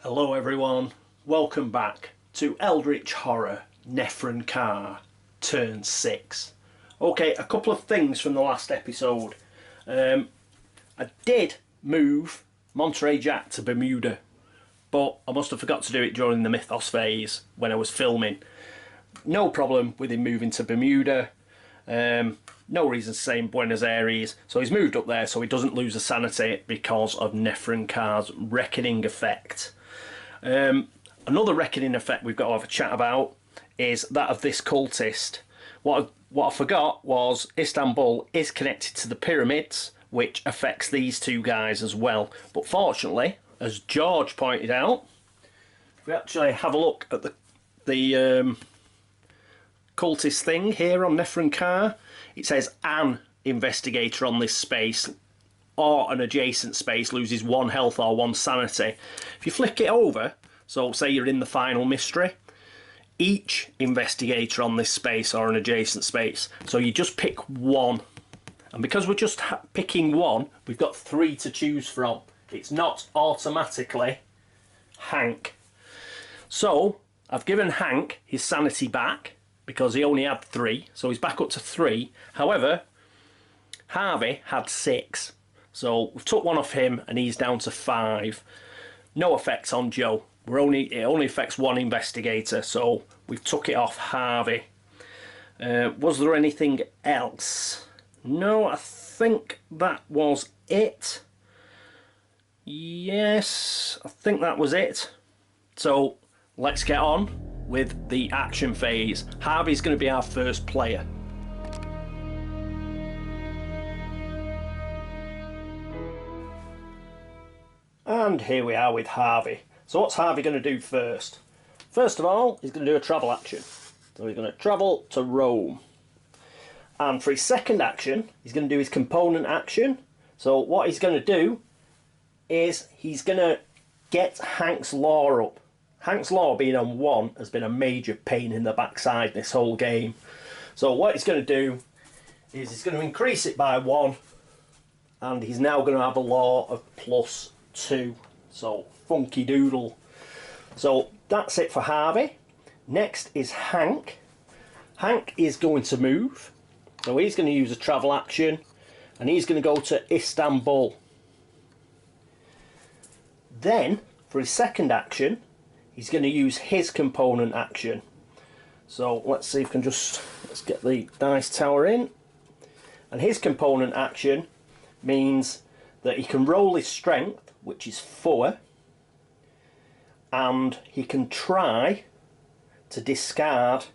Hello everyone, welcome back to Eldritch Horror Nephren-Ka Turn 6. Okay, a couple of things from the last episode. I did move Monterey Jack to Bermuda, but I must have forgot to do it during the Mythos phase when I was filming. No problem with him moving to Bermuda. No reason to say in Buenos Aires, so he's moved up there so he doesn't lose a sanity because of Nephren-Ka's reckoning effect. Another reckoning effect we've got to have a chat about is that of this cultist. What I forgot was Istanbul is connected to the pyramids, which affects these two guys as well. But fortunately, as George pointed out, if we actually have a look at the cultist thing here on Nephren-Ka, it says an investigator on this space or an adjacent space loses 1 health or 1 sanity. If you flick it over, so say you're in the final mystery, each investigator on this space or an adjacent space, so you just pick 1, and because we're just picking 1, we've got 3 to choose from. It's not automatically Hank. So I've given Hank his sanity back because he only had 3, so he's back up to 3. However, Harvey had 6. So we've took 1 off him and he's down to 5. No effects on Joe. It only affects 1 investigator, so we've took it off Harvey. Was there anything else? No, I think that was it. Yes, I think that was it. So let's get on with the action phase. Harvey's going to be our first player. And here we are with Harvey. So what's Harvey going to do first? First of all, he's going to do a travel action. So he's going to travel to Rome. And for his second action, he's going to do his component action. So what he's going to do is he's going to get Hank's Law up. Hank's Law being on 1 has been a major pain in the backside this whole game. So what he's going to do is he's going to increase it by 1. And he's now going to have a law of +2, so funky doodle. So that's it for Harvey. Next is Hank. Hank is going to move, so he's going to use a travel action and he's going to go to Istanbul. Then for his second action he's going to use his component action. So let's see if we can let's get the dice tower in, and his component action means that he can roll his strength, which is 4, and he can try to discard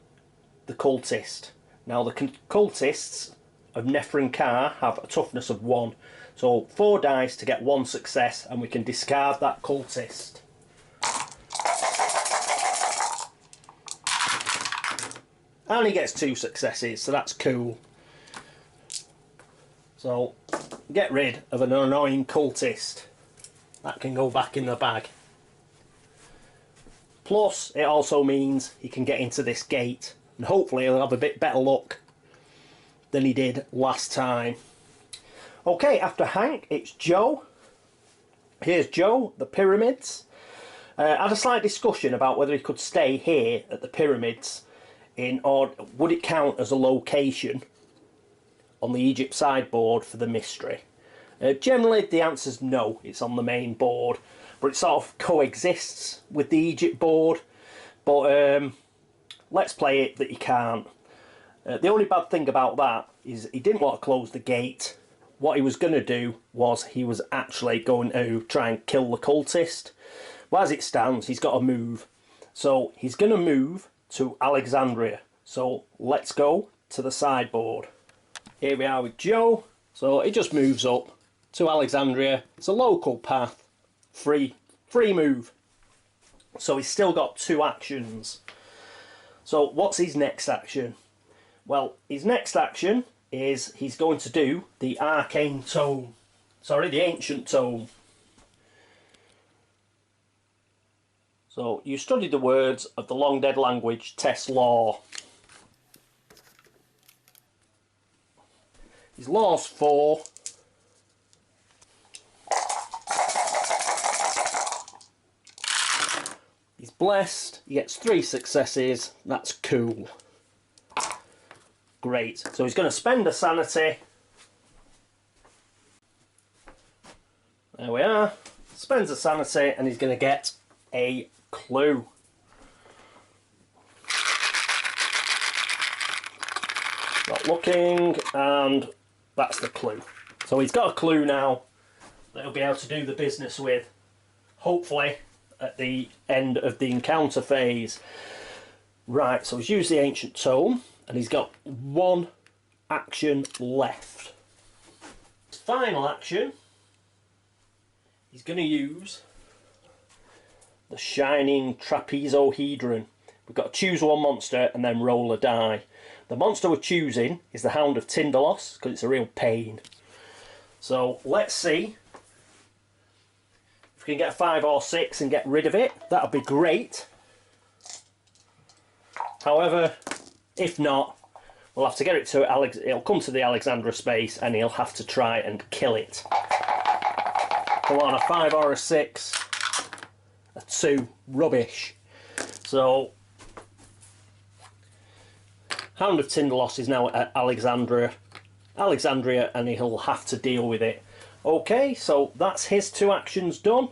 the cultist. Now the cultists of Nephren-Ka have a toughness of 1, so 4 dice to get 1 success, and we can discard that cultist. And he gets 2 successes, so that's cool. So get rid of an annoying cultist. That can go back in the bag. Plus, it also means he can get into this gate, and hopefully he'll have a bit better luck than he did last time. Okay, after Hank, it's Joe. Here's Joe, the pyramids. Had a slight discussion about whether he could stay here at the pyramids, or would it count as a location on the Egypt sideboard for the mystery. Generally the answer's no, it's on the main board, but it sort of coexists with the Egypt board, but let's play it that you can't. The only bad thing about that is he didn't want to close the gate. What he was going to do was he was actually going to try and kill the cultist. Well, as it stands, he's got to move, so he's going to move to Alexandria. So let's go to the sideboard. Here we are with Joe, so it just moves up to Alexandria. It's a local path, free move. So he's still got 2 actions. So what's his next action? Well, his next action is he's going to do the arcane tome. Sorry, the ancient tome. So you study the words of the long dead language test law. His law's 4. blessed. He gets 3 successes. That's cool. Great. So he's going to spend a sanity. There we are. Spends a sanity and he's going to get a clue. Not looking, and that's the clue. So he's got a clue now that he'll be able to do the business with, hopefully, at the end of the encounter phase. Right, so he's used the ancient tome, and he's got 1 action left. His final action, he's going to use the shining trapezohedron. We've got to choose 1 monster and then roll a die. The monster we're choosing is the Hound of Tindalos, because it's a real pain. So let's see if we can get a 5 or 6 and get rid of it. That would be great. However, if not, we'll have to get it to it'll come to the Alexandra space and he'll have to try and kill it. Come on, a 5 or a 6. A 2. Rubbish. So Hound of Tindalos is now at Alexandria, and he'll have to deal with it. Okay, so that's his 2 actions done.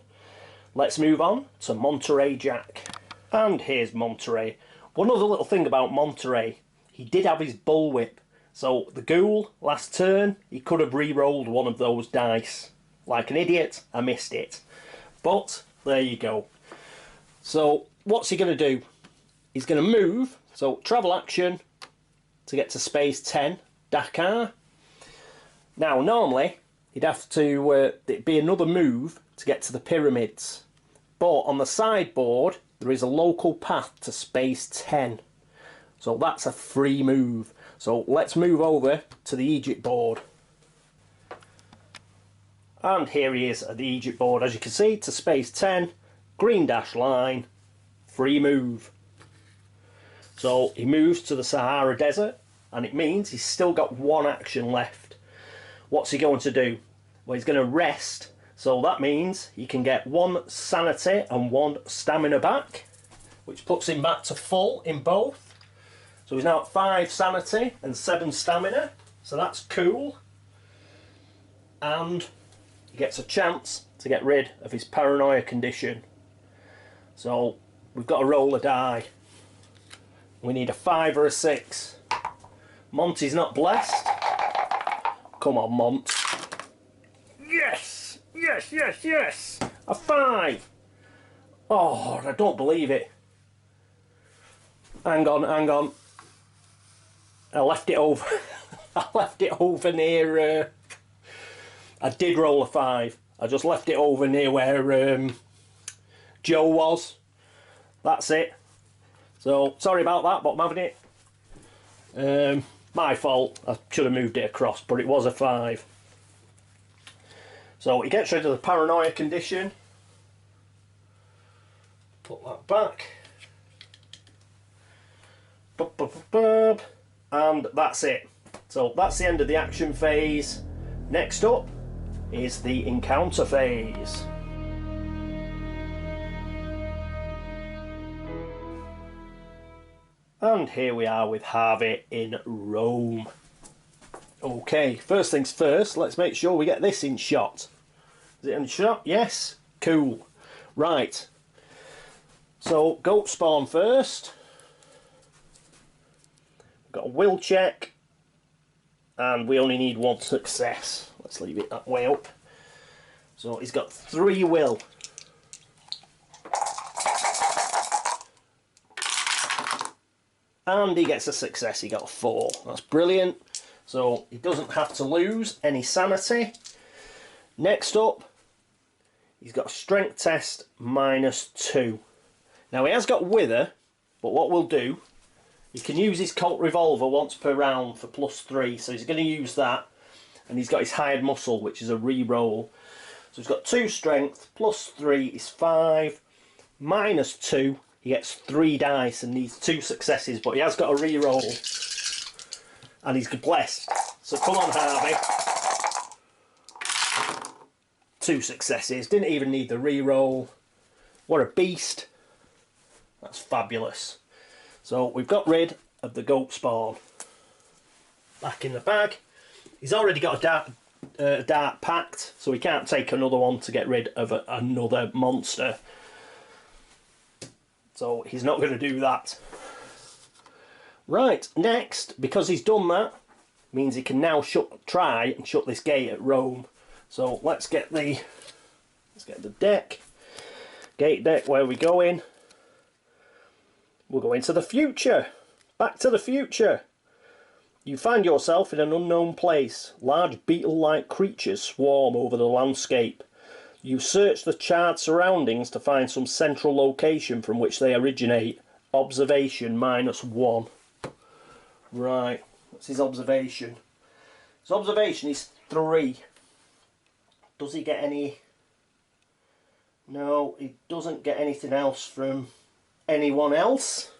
Let's move on to Monterey Jack. And here's Monterey. One other little thing about Monterey, he did have his bullwhip. So the ghoul, last turn, he could have re-rolled one of those dice. Like an idiot, I missed it. But there you go. So what's he going to do? He's going to move, so travel action, to get to space 10, Dakar. Now normally he'd have to it'd be another move to get to the pyramids, but on the sideboard there is a local path to space 10, so that's a free move. So let's move over to the Egypt board, and here he is at the Egypt board. As you can see, to space 10, green dash line, free move. So he moves to the Sahara Desert, and it means he's still got 1 action left. What's he going to do? Well, he's going to rest, so that means he can get 1 sanity and 1 stamina back, which puts him back to full in both. So he's now at 5 sanity and 7 stamina, so that's cool. And he gets a chance to get rid of his paranoia condition. So we've got to roll a die. We need a 5 or a 6. Monty's not blessed. Come on, Mont. Yes! Yes, yes, yes! A 5! Oh, I don't believe it. Hang on, hang on. I left it over. I left it over near... I did roll a 5. I just left it over near where Joe was. That's it. So, sorry about that, but I'm having it. My fault. I should have moved it across, but it was a 5. So he gets rid of the paranoia condition. Put that back. And that's it. So that's the end of the action phase. Next up is the encounter phase. And here we are with Harvey in Rome. Okay, first things first, let's make sure we get this in shot. Is it in shot? Yes. Cool. Right. So, goat spawn first. We've got a will check. And we only need 1 success. Let's leave it that way up. So, he's got 3 will. And he gets a success, he got a 4. That's brilliant. So he doesn't have to lose any sanity. Next up, he's got a strength test -2. Now he has got wither, but what we'll do, he can use his Colt revolver once per round for +3. So he's going to use that. And he's got his hired muscle, which is a re-roll. So he's got 2 strength, +3 is 5, -2. He gets 3 dice and needs 2 successes, but he has got a re-roll. And he's blessed. So come on, Harvey. 2 successes. Didn't even need the re-roll. What a beast. That's fabulous. So we've got rid of the goat spawn. Back in the bag. He's already got a dart packed, so we can't take another one to get rid of another monster. So he's not going to do that. Right, next, because he's done that, means he can now try and shut this gate at Rome. So let's get the deck. Gate deck, where are we going? We'll go into the future. Back to the future. You find yourself in an unknown place. Large beetle-like creatures swarm over the landscape. You search the charred surroundings to find some central location from which they originate. Observation -1. Right, what's his observation? His observation is 3. Does he get any? No, he doesn't get anything else from anyone else.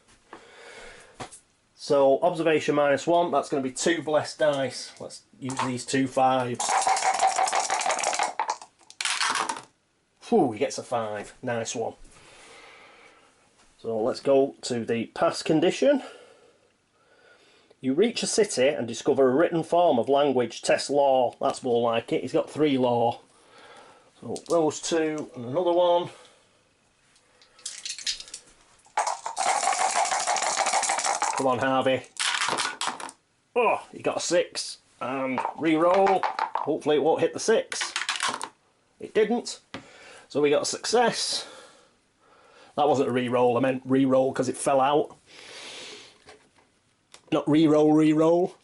So observation -1, that's going to be 2 blessed dice. Let's use these 2 5s. Whew, he gets a 5. Nice one. So let's go to the pass condition. You reach a city and discover a written form of language. Test law. That's more like it. He's got 3 law. So those 2 and another one. Come on, Harvey. Oh, he got a 6. And re-roll. Hopefully it won't hit the 6. It didn't. So we got a success. That wasn't a re-roll. I meant re-roll because it fell out. Not re-roll, re-roll.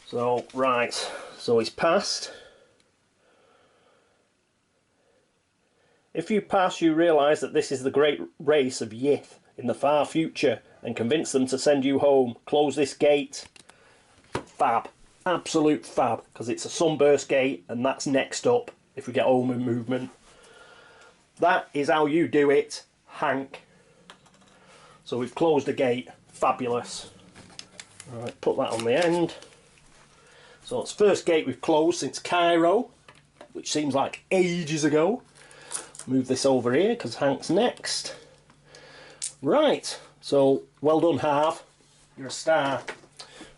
So, right. So he's passed. If you pass, you realise that this is the great race of Yith in the far future and convince them to send you home. Close this gate. Fab. Absolute fab. Because it's a sunburst gate and that's next up if we get home in movement. That is how you do it, Hank. So we've closed the gate. Fabulous. Right, put that on the end. So it's first gate we've closed since Cairo, which seems like ages ago. Move this over here because Hank's next. Right, so well done, Harv. You're a star.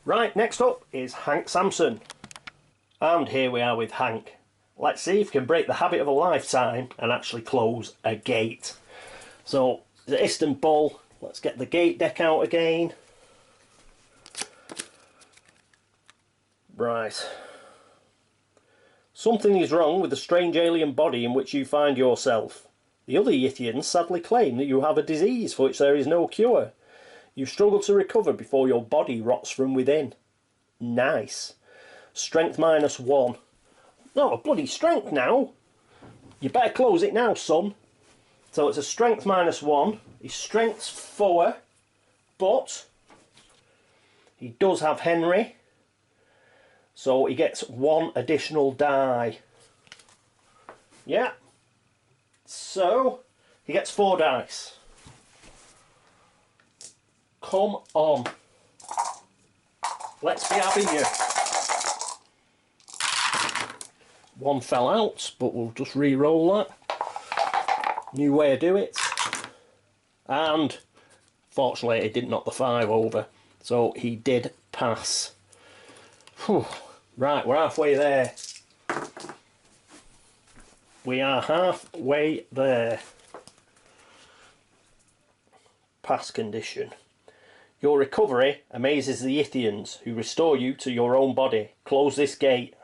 Right, next up is Hank Sampson. And here we are with Hank. Let's see if we can break the habit of a lifetime and actually close a gate. So, the Istanbul. Let's get the gate deck out again. Right. Something is wrong with the strange alien body in which you find yourself. The other Yithians sadly claim that you have a disease for which there is no cure. You struggle to recover before your body rots from within. Nice. Strength -1. No, bloody strength now. You better close it now, son. So it's a strength -1. His strength's 4, but he does have Henry. So he gets 1 additional die. Yeah. So he gets 4 dice. Come on. Let's be having you. 1 fell out, but we'll just re-roll that. New way to do it. And fortunately it didn't knock the 5 over. So he did pass. Whew. Right, we're halfway there. We are halfway there. Pass condition. Your recovery amazes the Yithians, who restore you to your own body. Close this gate.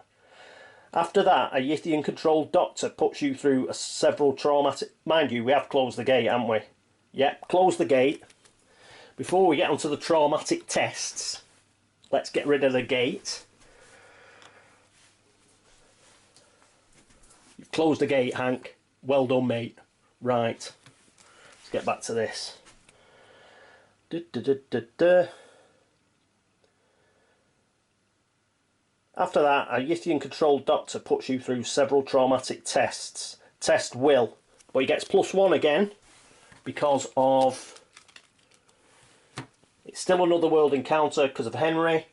After that, a Yithian-controlled doctor puts you through several traumatic... Mind you, we have closed the gate, haven't we? Yep, close the gate. Before we get onto the traumatic tests, let's get rid of the gate. You've closed the gate, Hank. Well done, mate. Right. Let's get back to this. After that, a Yithian-controlled doctor puts you through several traumatic tests. Test will, but he gets +1 again because of... It's still another world encounter because of Henry.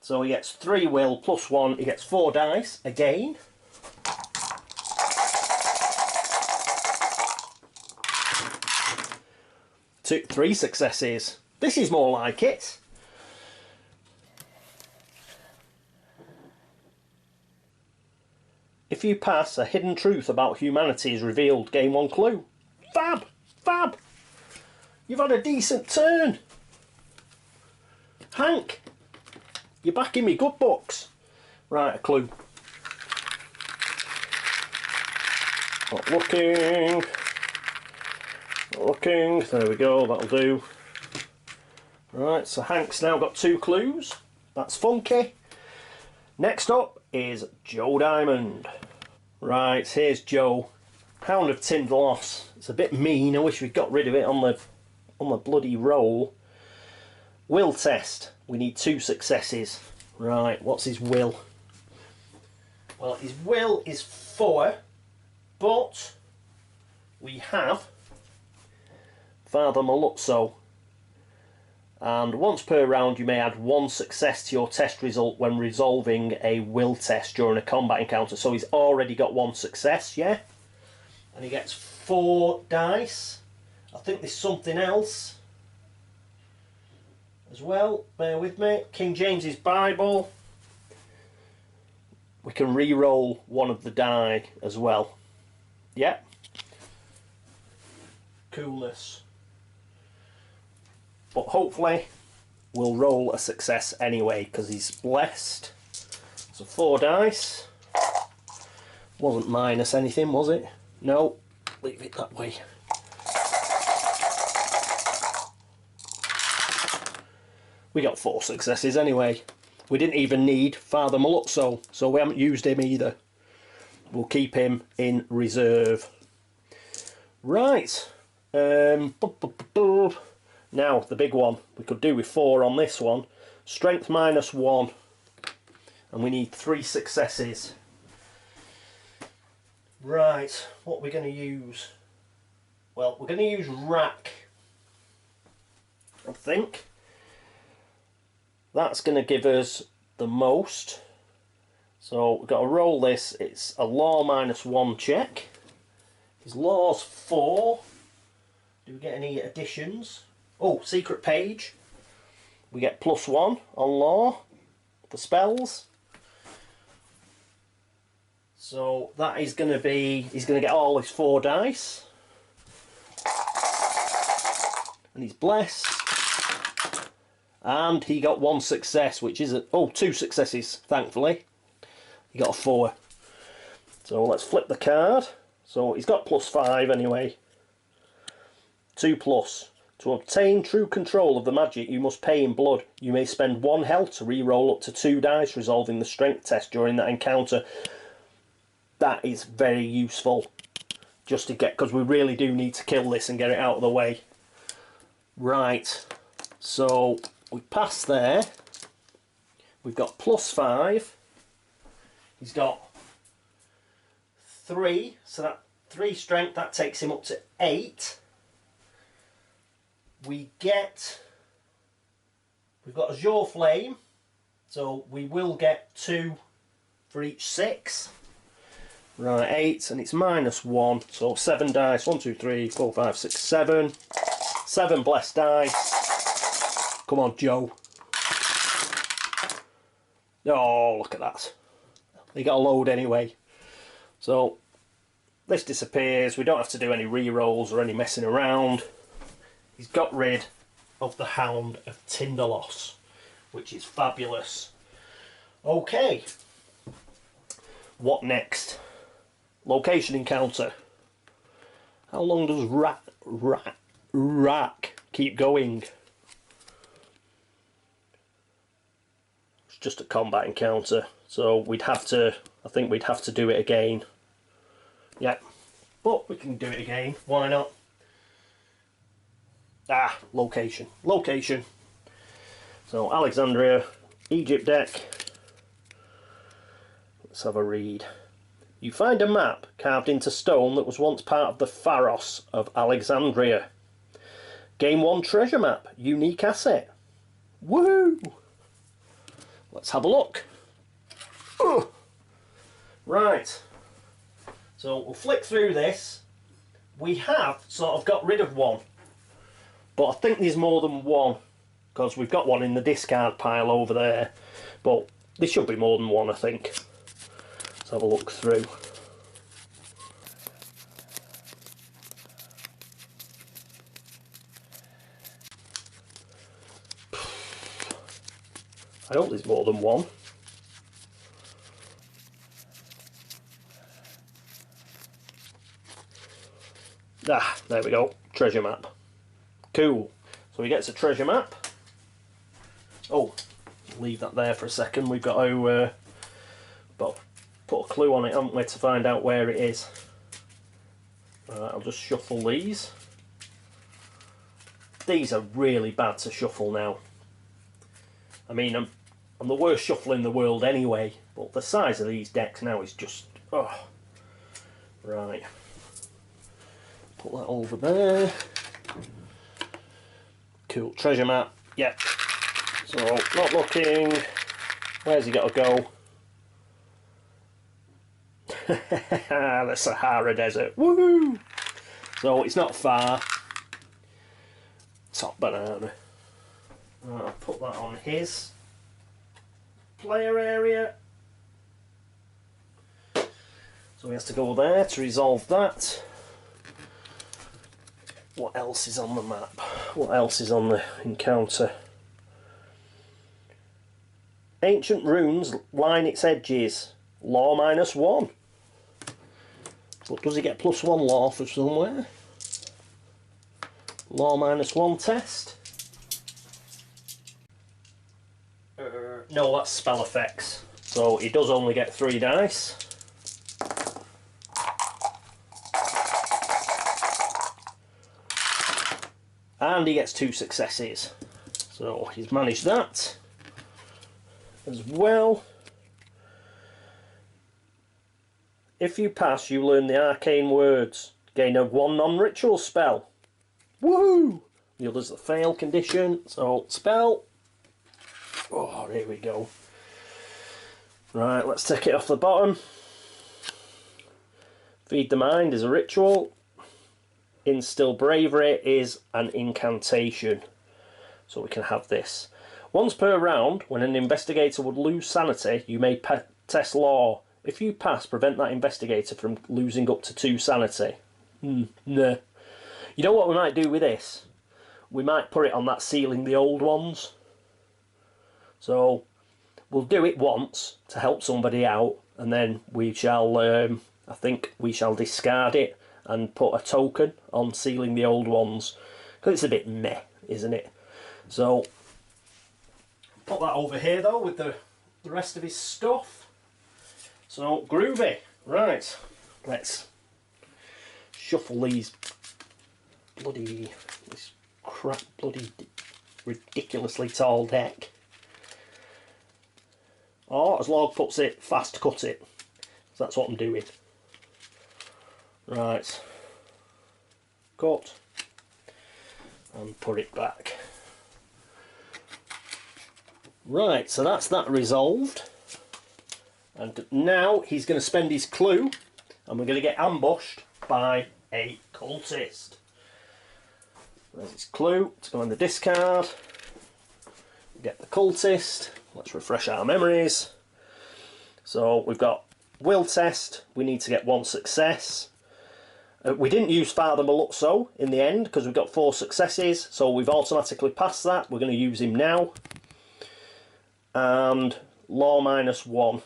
So he gets 3 will +1. He gets 4 dice again. 3 successes. This is more like it. If you pass, a hidden truth about humanity is revealed. Gain 1 clue. Fab! Fab! You've had a decent turn. Hank, you're back in me good books. Right, a clue. Not looking. Not looking. There we go, that'll do. Right, so Hank's now got 2 clues. That's funky. Next up is Joe Diamond. Right, here's Joe. Hound of Tindalos. It's a bit mean. I wish we'd got rid of it on the bloody roll. Will test. We need 2 successes. Right, what's his will? Well, his will is 4, but we have Father Maluzzo. And once per round you may add 1 success to your test result when resolving a will test during a combat encounter. So he's already got 1 success, yeah? And he gets 4 dice. I think there's something else as well. Bear with me. King James's Bible. We can re-roll 1 of the die as well. Yeah. Coolness. But hopefully we'll roll a success anyway because he's blessed. So 4 dice. Wasn't minus anything, was it? No. Leave it that way. We got 4 successes anyway. We didn't even need Father Maluzzo, so we haven't used him either. We'll keep him in reserve. Right. Now, the big one. We could do with 4 on this one. Strength -1. And we need 3 successes. Right, what are we going to use? Well, we're going to use rack. I think. That's going to give us the most. So we've got to roll this. It's a law -1 check. His law's 4. Do we get any additions? Oh, secret page. We get +1 on law for spells. So that is going to be, he's going to get all his 4 dice. And he's blessed. And he got 1 success, which is, 2 successes, thankfully. He got a 4. So let's flip the card. So he's got +5 anyway. 2+. To obtain true control of the magic, you must pay in blood. You may spend 1 health to re-roll up to 2 dice, resolving the strength test during that encounter. That is very useful. Just to get, because we really do need to kill this and get it out of the way. Right. So we pass there. We've got +5. He's got 3. So that 3 strength, that takes him up to 8. We've got Azure Flame, so we will get 2 for each 6. Right, 8, and it's -1, so 7 dice. 1, 2, 3, 4, 5, 6, 7. 7 blessed dice. Come on, Joe. Oh, look at that. They got a load anyway. So this disappears. We don't have to do any re-rolls or any messing around. He's got rid of the Hound of Tindalos, which is fabulous. Okay. What next? Location encounter. How long does rack keep going? It's just a combat encounter, so we'd have to, I think we'd have to do it again. Yeah, but we can do it again. Why not? Ah, location. Location. So, Alexandria, Egypt deck. Let's have a read. You find a map carved into stone that was once part of the Pharos of Alexandria. Gain 1 treasure map. Unique asset. Woo! Let's have a look. Ooh. Right. So, we'll flick through this. We have sort of got rid of one. but I think there's more than one, because we've got one in the discard pile over there, but there should be more than one, I think. Let's have a look through. I hope there's more than one. Ah, there we go. Treasure map. Cool. So he gets a treasure map. Oh, leave that there for a second. We've got to put a clue on it, haven't we, to find out where it is. Right, I'll just shuffle these. These are really bad to shuffle now. I mean, I'm the worst shuffler in the world anyway, but the size of these decks now is just... oh. Right. Put that over there. Cool. Treasure map. Yep. So, not looking. Where's he got to go? The Sahara Desert. Woohoo! So, it's not far. Top banana. I'll put that on his player area. So he has to go there to resolve that. What else is on the map? What else is on the encounter? Ancient runes line its edges. Law -1. But does he get +1 law for somewhere? Law -1 test. No, that's spell effects. So he does only get 3 dice. And he gets 2 successes. So he's managed that as well. If you pass, you learn the arcane words. Gain a 1 non-ritual spell. Woohoo! The other's the fail condition. So spell. Oh, here we go. Right, let's take it off the bottom. Feed the mind is a ritual. Instill bravery is an incantation. So we can have this. Once per round, when an investigator would lose sanity, you may test law. If you pass, prevent that investigator from losing up to 2 sanity. Nah. You know what we might do with this? We might put it on that sealing the old ones. So we'll do it once to help somebody out, and then we shall, I think we shall discard it and put a token on sealing the old ones, because it's a bit meh, isn't it? So put that over here though with the rest of his stuff. So groovy. Right, let's shuffle these this crap bloody ridiculously tall deck. Or, as Log puts it, fast cut it. So that's what I'm doing. Right. Cut. And put it back. Right, so that's that resolved. And now he's going to spend his clue, and we're going to get ambushed by a cultist. There's his clue. It's going in the discard. Get the cultist. Let's refresh our memories. So we've got will test. We need to get 1 success. We didn't use Father Maluzzo in the end because we've got 4 successes, so we've automatically passed that. We're going to use him now. And law -1.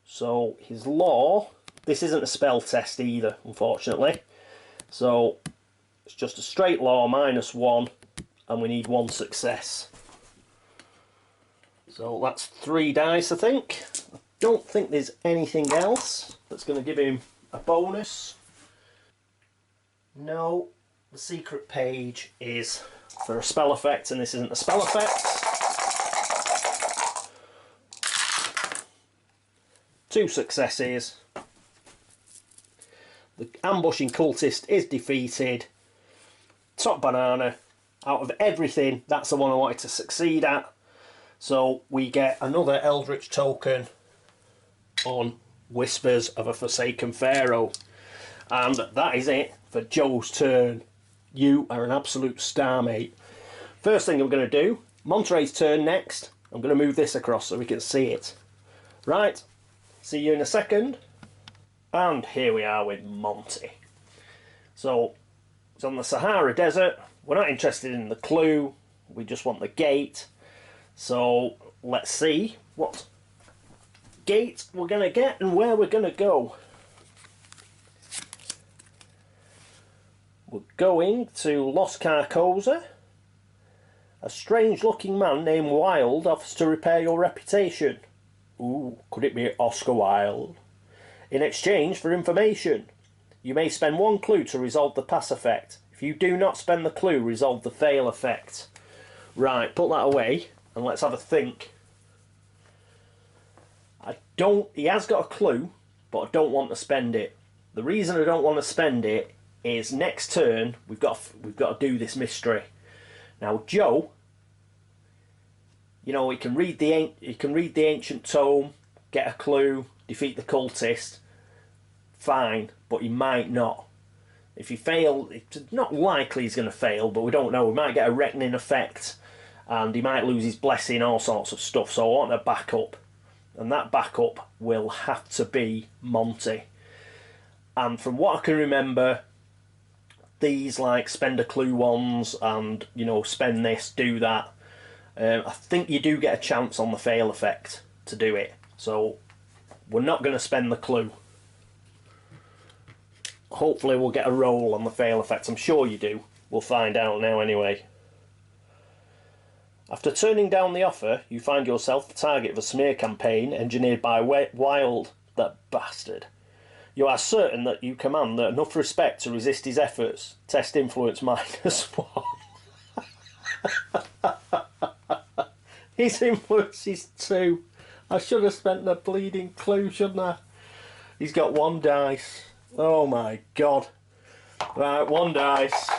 So his law, this isn't a spell test either, unfortunately. So it's just a straight law -1, and we need 1 success. So that's 3 dice, I think. I don't think there's anything else that's going to give him a bonus. No, the secret page is for a spell effect, and this isn't a spell effect. 2 successes. The ambushing cultist is defeated. Top banana. Out of everything, that's the one I wanted to succeed at. So we get another Eldritch token on Whispers of a Forsaken Pharaoh. And that is it for Joe's turn. You are an absolute star, mate. First thing I'm going to do, Monterey's turn next. I'm going to move this across so we can see it. Right, see you in a second. And here we are with Monty. So, it's on the Sahara Desert. We're not interested in the clue. We just want the gate. So, let's see what gate we're going to get and where we're going to go. We're going to Los Carcosa. A strange looking man named Wilde offers to repair your reputation. Ooh, could it be Oscar Wilde? In exchange for information. You may spend one clue to resolve the pass effect. If you do not spend the clue, resolve the fail effect. Right, put that away and let's have a think. He has got a clue, but I don't want to spend it. The reason I don't want to spend it is next turn we've got to do this mystery. Now Joe, you know, he can read the ancient tome, get a clue, defeat the cultist. Fine, but he might not. If he fails, it's not likely he's going to fail, but we don't know. We might get a reckoning effect, and he might lose his blessing, all sorts of stuff. So I want a backup, and that backup will have to be Monty. And from what I can remember, these like spend a clue ones and, you know, spend this, do that. I think you do get a chance on the fail effect to do it. So we're not going to spend the clue. Hopefully we'll get a roll on the fail effect. I'm sure you do. We'll find out now anyway. After turning down the offer, you find yourself the target of a smear campaign engineered by Wilde, that bastard. You are certain that you command enough respect to resist his efforts. Test influence -1. His influence is 2. I should have spent the bleeding clue, shouldn't I? He's got 1 dice. Oh my god. Right, 1 dice.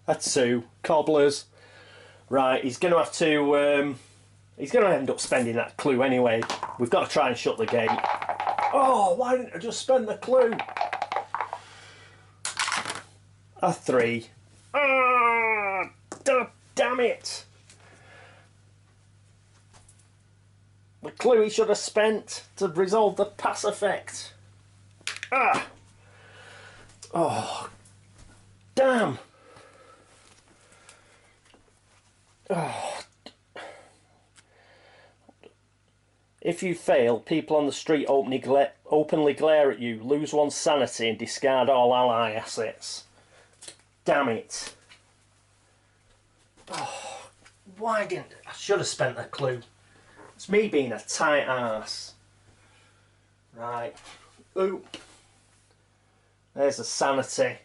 A 2. Cobblers. Right, he's going to have to... he's going to end up spending that clue anyway. We've got to try and shut the gate. Oh, why didn't I just spend the clue? A 3. Ah, damn it. The clue he should have spent to resolve the pass effect. Ah. Oh. Damn. Oh. If you fail, people on the street openly glare at you, lose one's sanity and discard all ally assets. Damn it. Oh, why didn't I should have spent that clue. It's me being a tight ass. Right. Ooh. There's the sanity.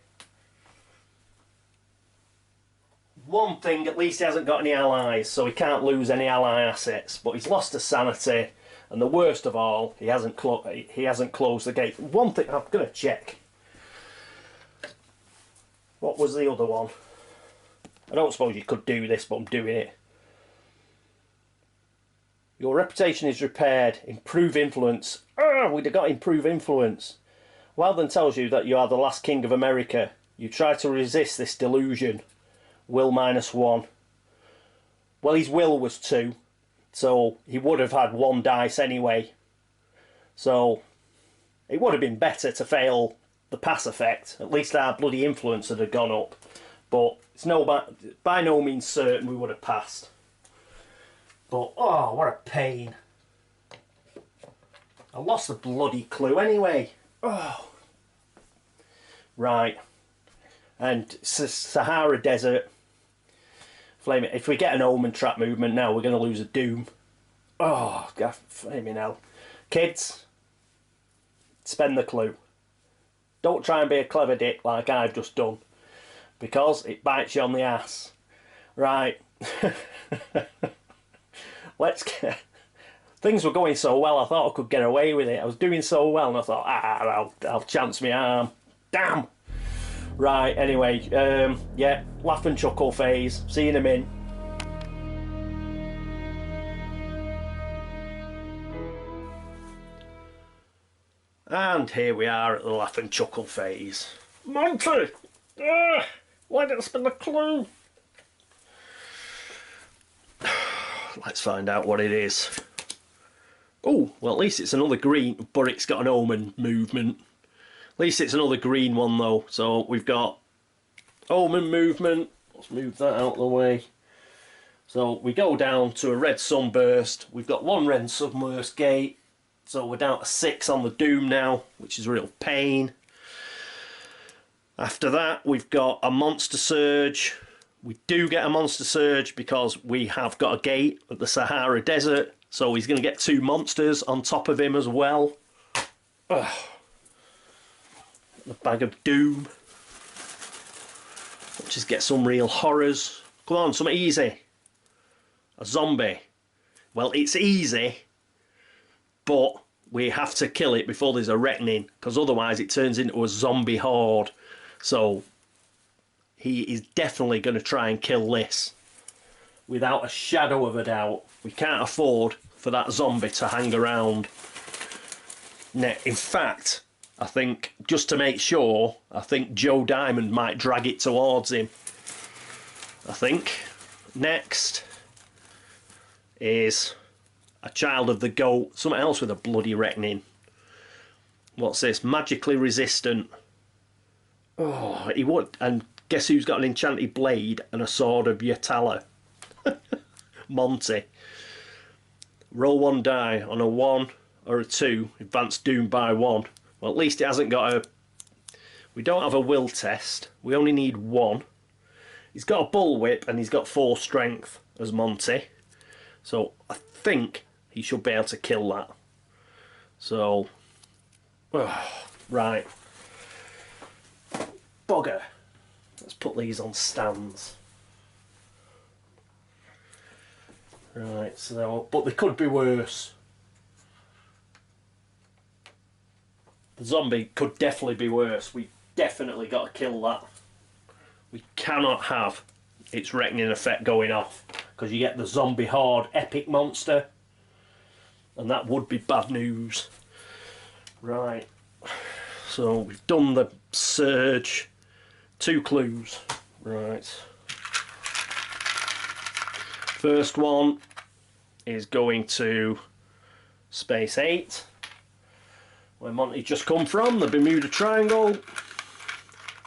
One thing, at least he hasn't got any allies, so he can't lose any ally assets. But he's lost his sanity, and the worst of all, he hasn't closed the gate. One thing I'm gonna check. What was the other one? I don't suppose you could do this, but I'm doing it. Your reputation is repaired. Improve influence. We'd have got improve influence. Weldon tells you that you are the last king of America. You try to resist this delusion. Will -1. Well, his will was 2, so he would have had 1 dice anyway. So it would have been better to fail the pass effect. At least our bloody influence would have gone up. But it's by no means certain we would have passed. But oh, what a pain! I lost the bloody clue anyway. Oh, right. And Sahara Desert. Flame it. If we get an omen trap movement now, we're going to lose a doom. Oh, God, flaming hell. Kids, spend the clue. Don't try and be a clever dick like I've just done, because it bites you on the ass. Right. Let's get... Things were going so well, I thought I could get away with it. I was doing so well, and I thought, I'll chance my arm. Damn! Right, anyway, yeah, laugh and chuckle phase. See you in a min. And here we are at the laugh and chuckle phase. Monty! Why didn't I spend a clue? Let's find out what it is. Oh, well, at least it's another green, but it's got an omen movement. At least it's another green one, though. So we've got omen movement. Let's move that out of the way. So we go down to a red sunburst. We've got one red sunburst gate. So we're down to 6 on the doom now, which is a real pain. After that, we've got a monster surge. We do get a monster surge because we have got a gate at the Sahara desert. So he's going to get 2 monsters on top of him as well. Ugh. The bag of doom. Let's just get some real horrors. Come on, something easy. A zombie. Well, it's easy, but we have to kill it before there's a reckoning, because otherwise it turns into a zombie horde. So he is definitely going to try and kill this without a shadow of a doubt. We can't afford for that zombie to hang around. Now, in fact, I think, just to make sure, I think Joe Diamond might drag it towards him. I think. Next is a child of the goat. Something else with a bloody reckoning. What's this? Magically resistant. Oh, he would. And guess who's got an enchanted blade and a sword of Yatala? Monty. Roll 1 die. On a 1 or a 2, advance doom by 1. Well, at least it hasn't got a... We don't have a will test. We only need 1. He's got a bullwhip and he's got 4 strength as Monty. So I think he should be able to kill that. So... right. Bugger. Let's put these on stands. Right, so... But they could be worse. The zombie could definitely be worse. We definitely got to kill that. We cannot have its reckoning effect going off, because you get the zombie horde epic monster, and that would be bad news. Right, so we've done the surge. 2 clues. Right. First one is going to space 8. Where Monty just come from, the Bermuda Triangle.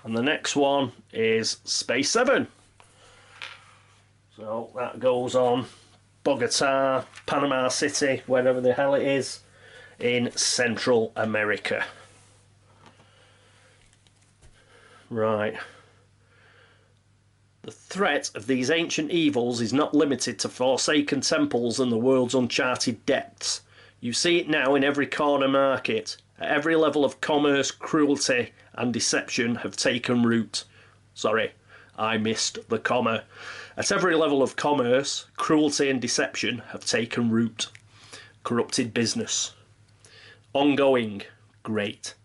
And the next one is Space 7. So that goes on Bogota, Panama City, wherever the hell it is, in Central America. Right. The threat of these ancient evils is not limited to forsaken temples and the world's uncharted depths. You see it now in every corner market. At every level of commerce, cruelty and deception have taken root. Sorry, I missed the comma. At every level of commerce, cruelty and deception have taken root. Corrupted business. Ongoing. Great.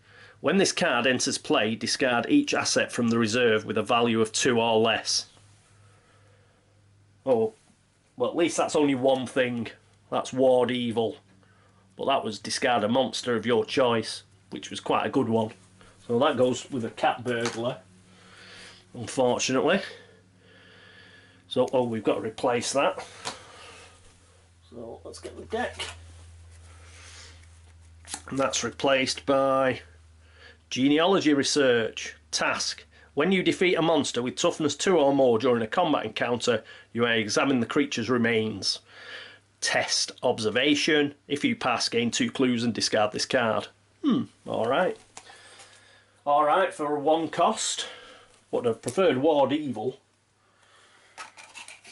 When this card enters play, discard each asset from the reserve with a value of 2 or less. Oh, well, at least that's only one thing. That's ward evil. But that was discard a monster of your choice, which was quite a good one. So that goes with a cat burglar, unfortunately. So, oh, we've got to replace that. So let's get the deck. And that's replaced by Genealogy Research. Task. When you defeat a monster with toughness 2 or more during a combat encounter, you may examine the creature's remains. Test observation. If you pass, gain 2 clues and discard this card. Alright. Alright, for 1 cost. But I preferred ward evil.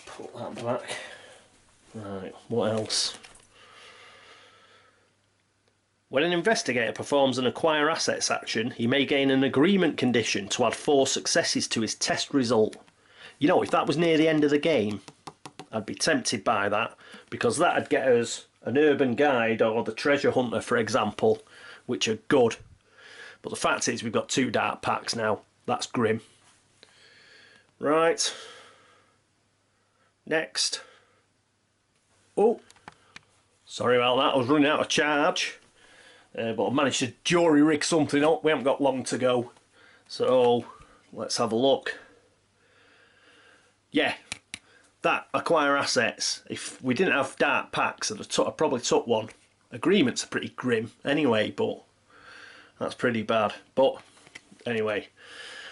Put that back. Right, what else? When an investigator performs an acquire assets action, he may gain an agreement condition to add 4 successes to his test result. You know, if that was near the end of the game, I'd be tempted by that, because that'd get us an urban guide or the treasure hunter, for example, which are good. But the fact is, we've got 2 dark packs now. That's grim. Right. Next. Oh, sorry about that. I was running out of charge. But I managed to jury rig something up. We haven't got long to go. So let's have a look. Yeah, that acquire assets. If we didn't have dark packs, I'd probably took one. Agreements are pretty grim anyway, but that's pretty bad. But anyway,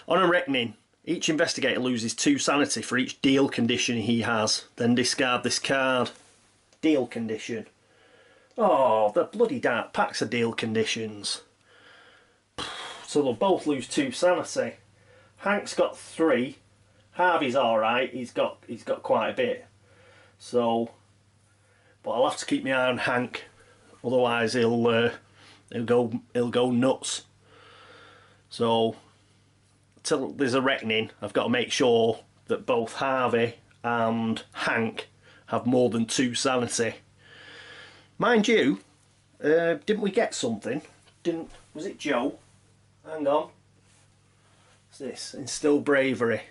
on a reckoning, each investigator loses 2 sanity for each deal condition he has. Then discard this card. Deal condition. Oh, the bloody dark packs are deal conditions. So they'll both lose 2 sanity. Hank's got 3. Harvey's alright, he's got quite a bit. So, but I'll have to keep my eye on Hank, otherwise he'll go nuts. So, till there's a reckoning, I've got to make sure that both Harvey and Hank have more than 2 sanity. Mind you, didn't we get something? Was it Joe? Hang on. What's this? Instill bravery.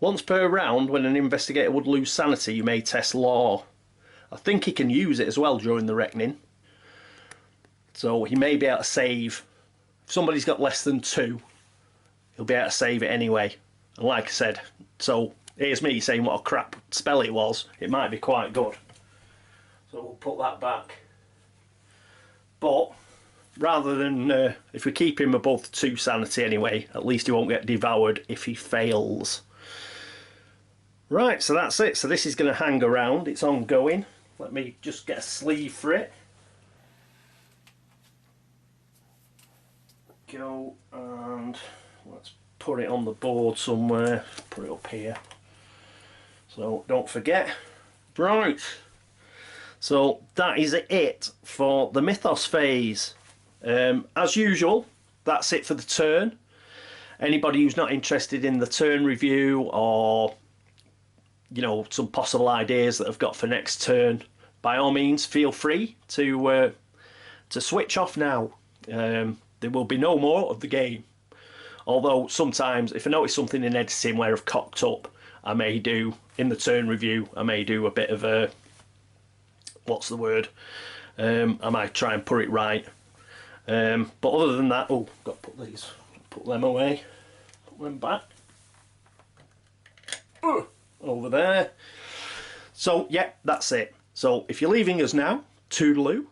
Once per round, when an investigator would lose sanity, you may test law. I think he can use it as well during the reckoning. So he may be able to save. If somebody's got less than 2, he'll be able to save it anyway. And like I said, so here's me saying what a crap spell it was. It might be quite good. So we'll put that back. But rather than, if we keep him above 2 sanity anyway, at least he won't get devoured if he fails. Right, so that's it. So this is going to hang around. It's ongoing. Let me just get a sleeve for it. Go, and let's put it on the board somewhere. Put it up here. So don't forget. Right. So that is it for the Mythos phase. As usual, that's it for the turn. Anybody who's not interested in the turn review, or you know, some possible ideas that I've got for next turn, by all means feel free to switch off now. There will be no more of the game. Although sometimes if I notice something in editing where I've cocked up, I may do, in the turn review, I may do a bit of a, what's the word, I might try and put it right. But other than that, oh, got to put these, put them away, put them back. Over there. So yeah, that's it. So if you're leaving us now, toodaloo.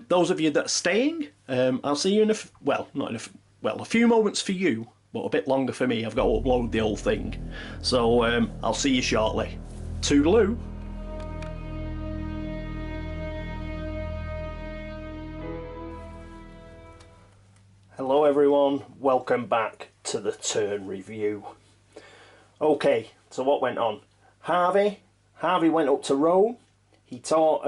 Those of you that are staying, I'll see you in a few moments for you, but a bit longer for me. I've got to upload the whole thing. So I'll see you shortly. Toodaloo. Hello everyone, welcome back to the turn review. Okay, so what went on? Harvey went up to Rome. He taught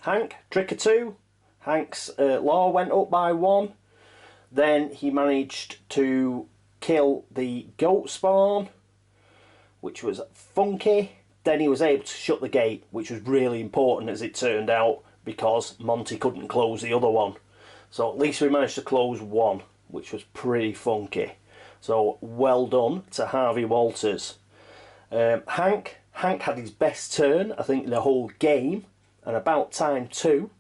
Hank trick or 2. Hank's law went up by 1. Then he managed to kill the goat spawn, which was funky. Then he was able to shut the gate, which was really important as it turned out, because Monty couldn't close the other one. So at least we managed to close 1, which was pretty funky. So well done to Harvey Walters. Hank had his best turn, I think, in the whole game, and about time too.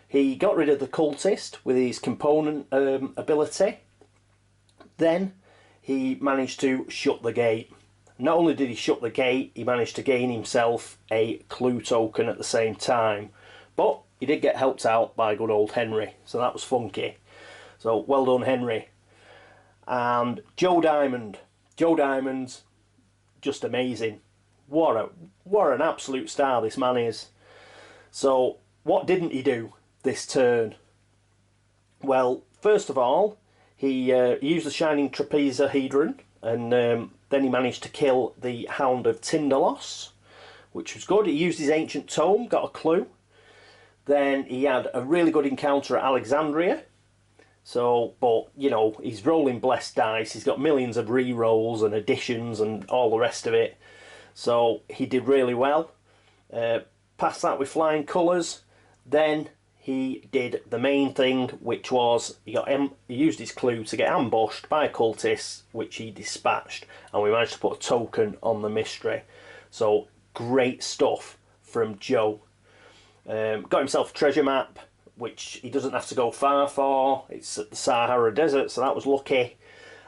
He got rid of the cultist with his component ability. Then he managed to shut the gate. Not only did he shut the gate, he managed to gain himself a clue token at the same time. But he did get helped out by good old Henry, so that was funky. So well done, Henry. And Joe Diamond's just amazing. What an absolute star this man is. So what didn't he do this turn? Well, first of all, he used the Shining Trapezahedron, and then he managed to kill the Hound of Tindalos, which was good. He used his Ancient Tome, got a clue. Then he had a really good encounter at Alexandria. So, but, you know, he's rolling blessed dice. He's got millions of re-rolls and additions and all the rest of it. So, he did really well. Past that with flying colours. Then he did the main thing, which was he used his clue to get ambushed by cultists, which he dispatched. And we managed to put a token on the mystery. So, great stuff from Joe. Got himself a treasure map, which he doesn't have to go far for. It's at the Sahara desert, so that was lucky.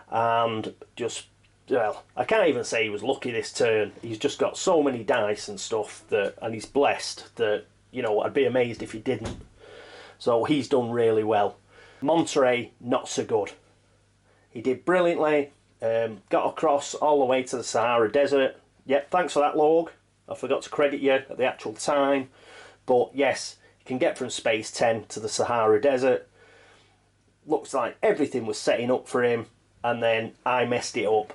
And just, well, I can't even say he was lucky this turn. He's just got so many dice and stuff that, and he's blessed that, you know, I'd be amazed if he didn't. So he's done really well. Monterey, not so good. He did brilliantly, got across all the way to the Sahara desert. Yep, thanks for that, Log. I forgot to credit you at the actual time. But yes, you can get from Space 10 to the Sahara desert. Looks like everything was setting up for him, and then I messed it up.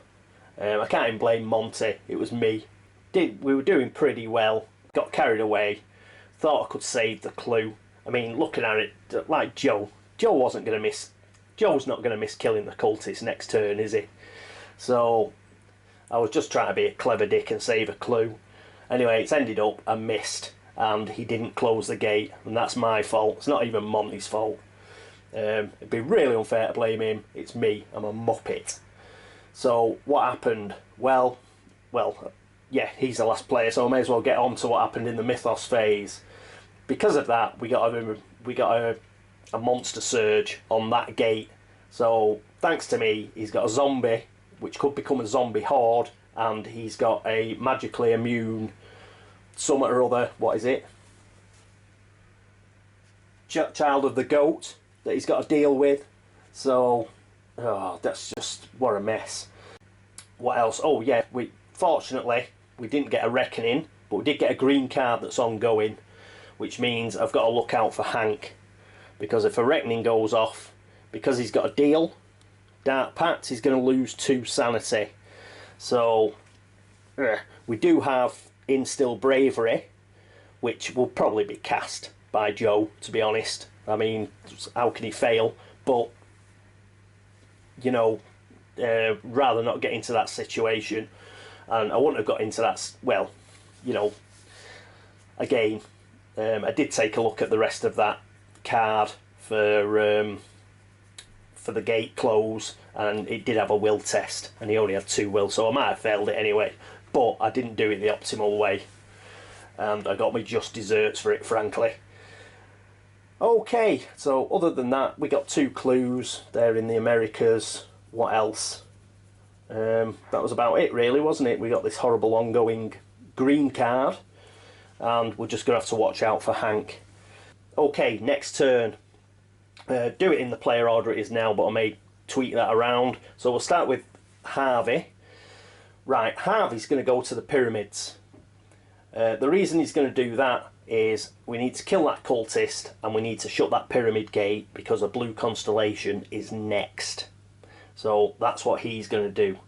I can't even blame Monty, it was me. We were doing pretty well, got carried away, thought I could save the clue. I mean, looking at it, like Joe wasn't going to miss, Joe's not going to miss killing the cultist next turn, is he? So, I was just trying to be a clever dick and save a clue. Anyway, it's ended up I missed, and he didn't close the gate, and that's my fault. It's not even Monty's fault. It'd be really unfair to blame him. It's me, I'm a muppet. So, what happened? Well, yeah, he's the last player, so I may as well get on to what happened in the Mythos phase. Because of that, we got a monster surge on that gate. So, thanks to me, he's got a zombie, which could become a zombie horde, and he's got a magically immune something or other. What is it? Child of the goat that he's got to deal with. So, oh, that's just, what a mess. What else? Oh yeah, fortunately we didn't get a reckoning, but we did get a green card that's ongoing, which means I've got to look out for Hank, because if a reckoning goes off, because he's got a deal, Dark Pact, he's going to lose 2 sanity. So we do have Instill Bravery, which will probably be cast by Joe, to be honest. I mean, how can he fail? But, you know, rather not get into that situation. And I wouldn't have got into that, well, you know, again, I did take a look at the rest of that card for the gate close, and it did have a will test, and he only had 2 will, so I might have failed it anyway, but I didn't do it the optimal way, and I got me just desserts for it, frankly. Okay, so other than that, we got 2 clues there in the Americas. What else? That was about it really, wasn't it? We got this horrible ongoing green card, and we're just going to have to watch out for Hank. Okay, next turn. Do it in the player order it is now, but I may tweak that around. So we'll start with Harvey. Right, Harvey's going to go to the pyramids. The reason he's going to do that is we need to kill that cultist, and we need to shut that pyramid gate because a blue constellation is next. So that's what he's going to do.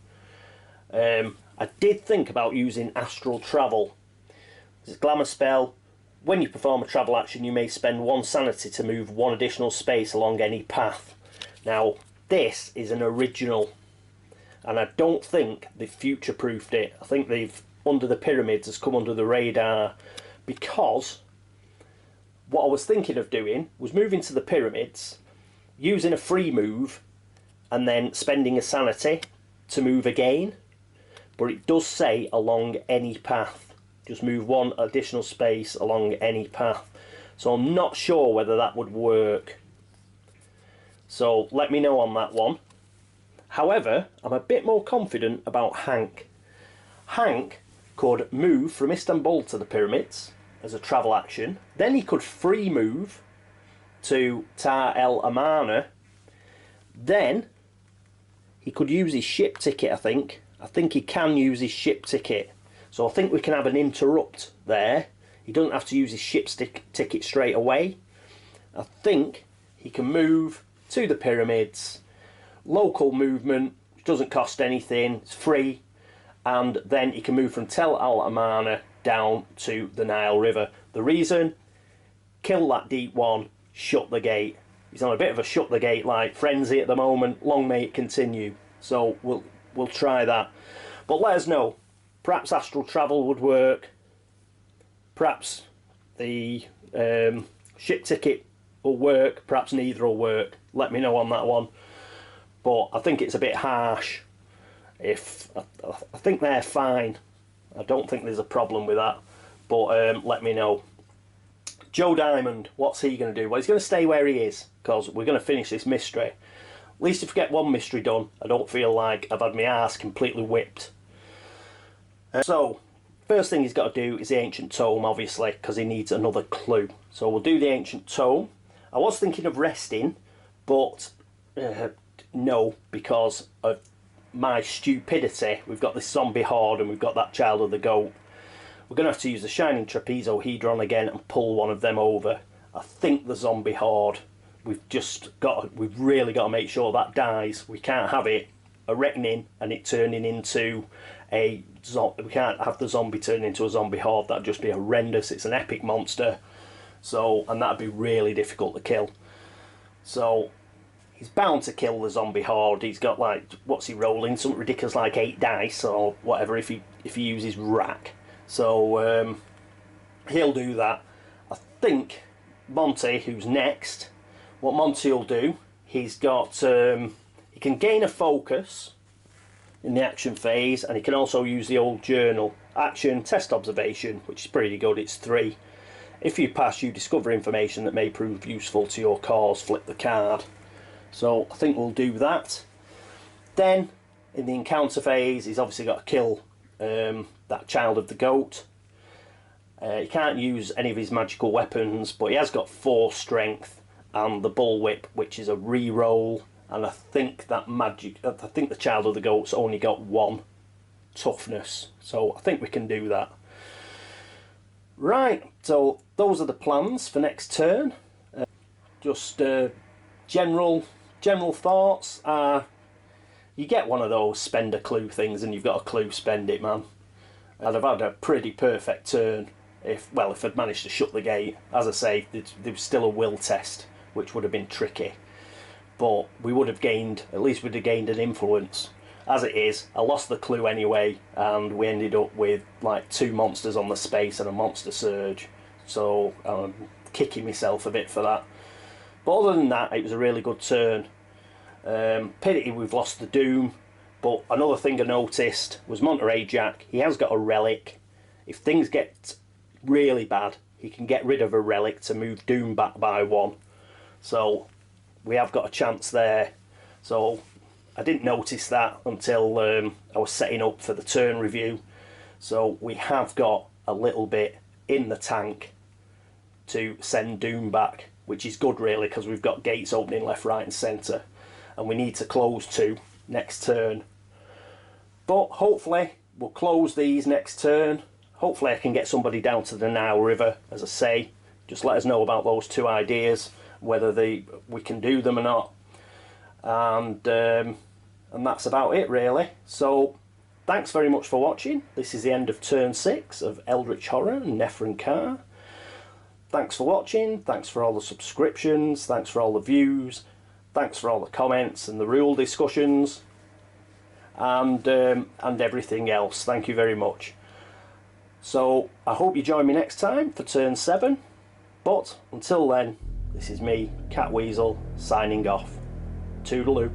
I did think about using astral travel. It's a glamour spell. When you perform a travel action, you may spend 1 sanity to move 1 additional space along any path. Now, this is an original, and I don't think they've future-proofed it. I think they've, under the pyramids, has come under the radar, because what I was thinking of doing was moving to the pyramids, using a free move, and then spending a sanity to move again. But it does say along any path. Just move 1 additional space along any path. So I'm not sure whether that would work. So let me know on that one. However, I'm a bit more confident about Hank. Hank could move from Istanbul to the pyramids as a travel action. Then he could free move to Tar El Amarna. Then he could use his ship ticket, I think. I think he can use his ship ticket. So I think we can have an interrupt there. He doesn't have to use his ship ticket straight away. I think he can move to the pyramids. Local movement, which doesn't cost anything, it's free. And then he can move from Tel Al Amarna down to the Nile River. The reason? Kill that deep one, shut the gate. He's on a bit of a shut the gate like frenzy at the moment. Long may it continue. So we'll try that. But let us know. Perhaps astral travel would work. Perhaps the ship ticket will work. Perhaps neither will work. Let me know on that one. But I think it's a bit harsh. I think they're fine. I don't think there's a problem with that. But let me know. Joe Diamond, what's he going to do? Well, he's going to stay where he is, because we're going to finish this mystery. At least if we get one mystery done, I don't feel like I've had my arse completely whipped. So, first thing he's got to do is the Ancient Tome, obviously, because he needs another clue. So we'll do the Ancient Tome. I was thinking of resting, but no, because of my stupidity. We've got this zombie horde and we've got that child of the goat. We're going to have to use the Shining Trapezohedron again and pull one of them over. I think the zombie horde, we've really got to make sure that dies. We can't have it erecting and it turning into a zombie. We can't have the zombie turn into a zombie horde. That'd just be horrendous. It's an epic monster. So, and that'd be really difficult to kill. So, he's bound to kill the zombie horde. He's got like, what's he rolling? Something ridiculous like 8 dice or whatever if he uses rack. So he'll do that. I think Monty, who's next, what Monty will do, he's got he can gain a focus in the action phase, and he can also use the old journal action test observation, which is pretty good. It's 3. If you pass, you discover information that may prove useful to your cause. Flip the card. So I think we'll do that. Then in the encounter phase, he's obviously got to kill that child of the goat. He can't use any of his magical weapons, but he has got 4 strength and the bullwhip, which is a re-roll. And I think the child of the goat's only got 1 toughness, so I think we can do that. Right, so those are the plans for next turn. Just general thoughts are, you get one of those spend a clue things and you've got a clue, spend it, man. I'd have had a pretty perfect turn if I'd managed to shut the gate. As I say, there was still a will test, which would have been tricky. But we would have gained, at least we'd have gained an influence. As it is, I lost the clue anyway, and we ended up with like 2 monsters on the space and a monster surge. So I'm kicking myself a bit for that. But other than that, it was a really good turn. Pity we've lost the Doom, but another thing I noticed was Monterey Jack. He has got a relic. If things get really bad, he can get rid of a relic to move Doom back by 1. So we have got a chance there. So I didn't notice that until I was setting up for the turn review. So we have got a little bit in the tank to send Doom back, which is good really, because we've got gates opening left, right and centre, and we need to close 2 next turn. But hopefully we'll close these next turn. Hopefully I can get somebody down to the Nile River, as I say. Just let us know about those 2 ideas, whether we can do them or not. And that's about it really. So thanks very much for watching. This is the end of turn 6 of Eldritch Horror Nephren-Ka. Thanks for watching, thanks for all the subscriptions, thanks for all the views, thanks for all the comments and the rule discussions, and everything else. Thank you very much. So I hope you join me next time for turn 7, but until then, this is me, Catweazle, signing off. Toodaloo.